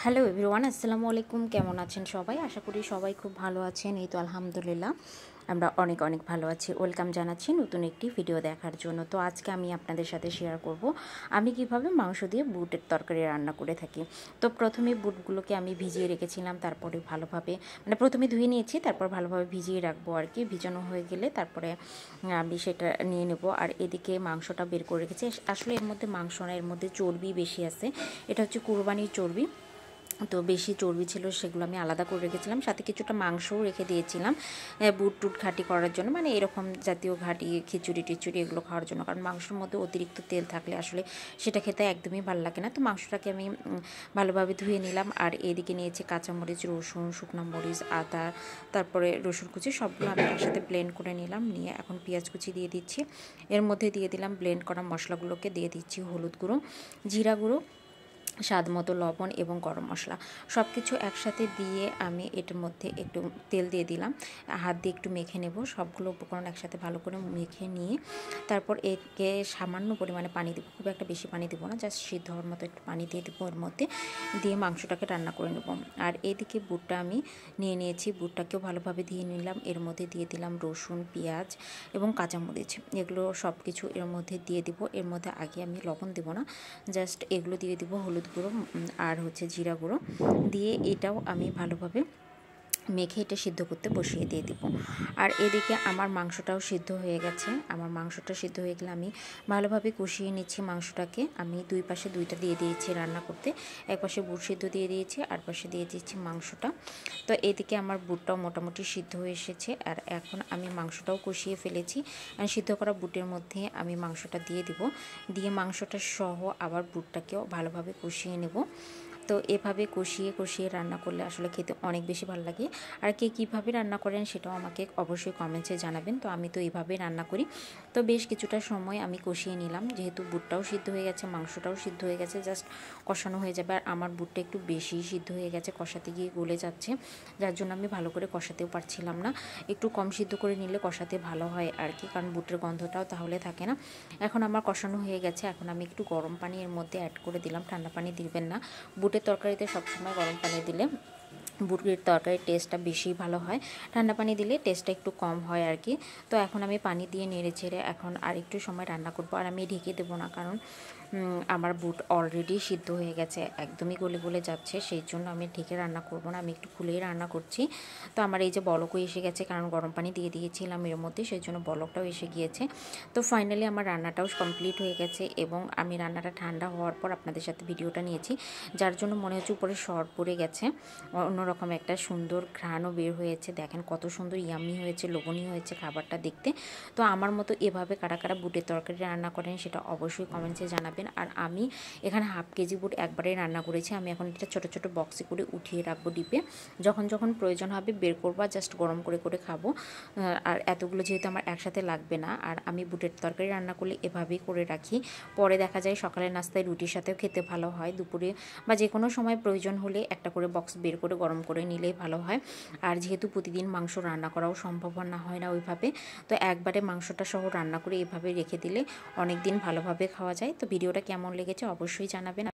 Hello everyone, আসসালামু আলাইকুম। কেমন আছেন সবাই? আশা করি সবাই খুব ভালো আছেন। এই তো আলহামদুলিল্লাহ আমরা অনেক অনেক ভালো আছি। ওয়েলকাম জানাচ্ছি নতুন একটি ভিডিও দেখার জন্য। তো আজকে আমি আপনাদের সাথে শেয়ার করব আমি কিভাবে মাংস দিয়ে বুটের তরকারি রান্না করে থাকি। তো প্রথমে বুটগুলোকে আমি ভিজিয়ে রেখেছিলাম, তারপরে ভালোভাবে প্রথমে ধুয়ে নিয়েছি, তারপর ভালোভাবে ভিজিয়ে রাখবো আর কি। ভিজানো হয়ে গেলে তারপরে আমি সেটা নিয়ে নেব। আর এদিকে মাংসটা বের করে রেখেছি। আসলে এর মধ্যে মাংস না, এর মধ্যে চর্বি বেশি আছে। এটা হচ্ছে কুরবানির চর্বি, তো বেশি চর্বি ছিল, সেগুলো আমি আলাদা করে রেখেছিলাম। সাথে কিছুটা মাংসও রেখে দিয়েছিলাম বুট টুট ঘাটি করার জন্য, এরকম জাতীয় ঘাটি খিচুড়ি টিচুড়ি এগুলো খাওয়ার জন্য। কারণ মাংসের মধ্যে অতিরিক্ত তেল থাকলে আসলে সেটা খেতে একদমই ভালো লাগে না। তো মাংসটাকে আমি ভালোভাবে ধুয়ে নিলাম। আর এদিকে নিয়েছি কাঁচামরিচ, রসুন, শুকনো মরিচ, আদা, তারপরে রসুন কুচি, সবগুলো আমি একসাথে ব্লেন্ড করে নিলাম। নিয়ে এখন পেঁয়াজ কুচি দিয়ে দিচ্ছি। এর মধ্যে দিয়ে দিলাম ব্লেন্ড করা মশলাগুলোকে, দিয়ে দিচ্ছি হলুদ গুঁড়ো, জিরা গুঁড়ো, স্বাদ মতো লবণ এবং গরম মশলা। সব কিছু একসাথে দিয়ে আমি এটার মধ্যে একটু তেল দিয়ে দিলাম। হাত দিয়ে একটু মেখে নেব। সবগুলো উপকরণ একসাথে ভালো করে মেখে নিয়ে তারপর একে সামান্য পরিমাণে পানি দেবো। খুব একটা বেশি পানি দেবো না, জাস্ট সিদ্ধ হওয়ার মতো একটু পানি দিয়ে দেবো এর মধ্যে। দিয়ে মাংসটাকে রান্না করে নেব। আর এদিকে বুটটা আমি নিয়ে নিয়েছি, বুটটাকেও ভালোভাবে দিয়ে নিলাম। এর মধ্যে দিয়ে দিলাম রসুন, পেঁয়াজ এবং কাঁচামরিচ। এগুলো সব কিছু এর মধ্যে দিয়ে দিব। এর মধ্যে আগে আমি লবণ দেবো না, জাস্ট এগুলো দিয়ে দিব, হলুদ গুঁড়ো আর হচ্ছে জিরা গুঁড়ো দিয়ে এটাও আমি ভালোভাবে মেখে এটা সিদ্ধ করতে বসিয়ে দিয়ে দিব। আর এদিকে আমার মাংসটাও সিদ্ধ হয়ে গেছে। আমার মাংসটা সিদ্ধ হয়ে গেলে আমি ভালোভাবে কষিয়ে নিচ্ছি মাংসটাকে। আমি দুই পাশে দুইটা দিয়ে দিয়েছি রান্না করতে। এক পাশে বুট সিদ্ধ দিয়ে দিয়েছি, আর পাশে দিয়ে দিয়েছি মাংসটা। তো এদিকে আমার বুটটাও মোটামুটি সিদ্ধ হয়ে এসেছে। আর এখন আমি মাংসটাও কষিয়ে ফেলেছি। আর সিদ্ধ করা বুটের মধ্যে আমি মাংসটা দিয়ে দিব। দিয়ে মাংসটা সহ আবার বুটটাকেও ভালোভাবে কষিয়ে নেব। তো এভাবে কষিয়ে কষিয়ে রান্না করলে আসলে খেতে অনেক বেশি ভালো লাগে। আর কে কীভাবে রান্না করেন সেটাও আমাকে অবশ্যই কমেন্টসে জানাবেন। তো আমি তো এইভাবে রান্না করি। তো বেশ কিছুটা সময় আমি কষিয়ে নিলাম, যেহেতু বুটটাও সিদ্ধ হয়ে গেছে, মাংসটাও সিদ্ধ হয়ে গেছে, জাস্ট কষানো হয়ে যাবে। আর আমার বুটটা একটু বেশি সিদ্ধ হয়ে গেছে, কষাতে গিয়ে গলে যাচ্ছে, যার জন্য আমি ভালো করে কষাতেও পারছিলাম না। একটু কম সিদ্ধ করে নিলে কষাতে ভালো হয় আর কি, কারণ বুটের গন্ধটাও তাহলে থাকে না। এখন আমার কষানো হয়ে গেছে। এখন আমি একটু গরম পানি এর মধ্যে অ্যাড করে দিলাম, ঠান্ডা পানি দিবেন না। বুটের তরকারিতে সবসময় গরম পানি দিলে বুটের তরকারির টেস্টটা বেশি ভালো হয়, ঠান্ডা পানি দিলে টেস্টটা একটু কম হয় আর কি। তো এখন আমি পানি দিয়ে নেড়ে ছেড়ে এখন আর একটু সময় রান্না করবো। আর আমি ঢেকে দেবো না, কারণ আমার বুট অলরেডি সিদ্ধ হয়ে গেছে, একদমই গলে গলে যাচ্ছে, সেই জন্য আমি ঢেকে রান্না করব না, আমি একটু খুলেই রান্না করছি। তো আমার এই যে বলকও এসে গেছে, কারণ গরম পানি দিয়ে দিয়েছিলাম এর মধ্যে, সেই জন্য বলকটাও এসে গিয়েছে। তো ফাইনালি আমার রান্নাটাও কমপ্লিট হয়ে গেছে এবং আমি রান্নাটা ঠান্ডা হওয়ার পর আপনাদের সাথে ভিডিওটা নিয়েছি, যার জন্য মনে হচ্ছে উপরে সর পড়ে গেছে, অন্যরকম একটা সুন্দর ঘ্রাণও বের হয়েছে। দেখেন কত সুন্দর ইয়ামি হয়েছে, লোভনীয় হয়েছে খাবারটা দেখতে। তো আমার মতো এভাবে কারা কারা বুটের তরকারি রান্না করেন সেটা অবশ্যই কমেন্টসে জানাবেন। আর আমি এখানে হাফ কেজি বুট একবারে রান্না করেছি। আমি এখন এটা ছোটো ছোটো বক্সে করে উঠিয়ে রাখবো ডিপে, যখন যখন প্রয়োজন হবে বের করবো, জাস্ট গরম করে করে খাবো। আর এতগুলো যেহেতু আমার একসাথে লাগবে না। আর আমি বুটের তরকারি রান্না করলে এভাবেই করে রাখি, পরে দেখা যায় সকালের নাস্তায় রুটির সাথেও খেতে ভালো হয়, দুপুরে বা যে কোনো সময় প্রয়োজন হলে একটা করে বক্স বের করে গরম করে নিলেই ভালো হয়। আর যেহেতু প্রতিদিন মাংস রান্না করাও সম্ভব না হয় না ওইভাবে, তো একবারে মাংসটা সহ রান্না করে এভাবে রেখে দিলে অনেক দিন ভালোভাবে খাওয়া যায়। তো ভিডিওটা কেমন লেগেছে অবশ্যই জানাবেন।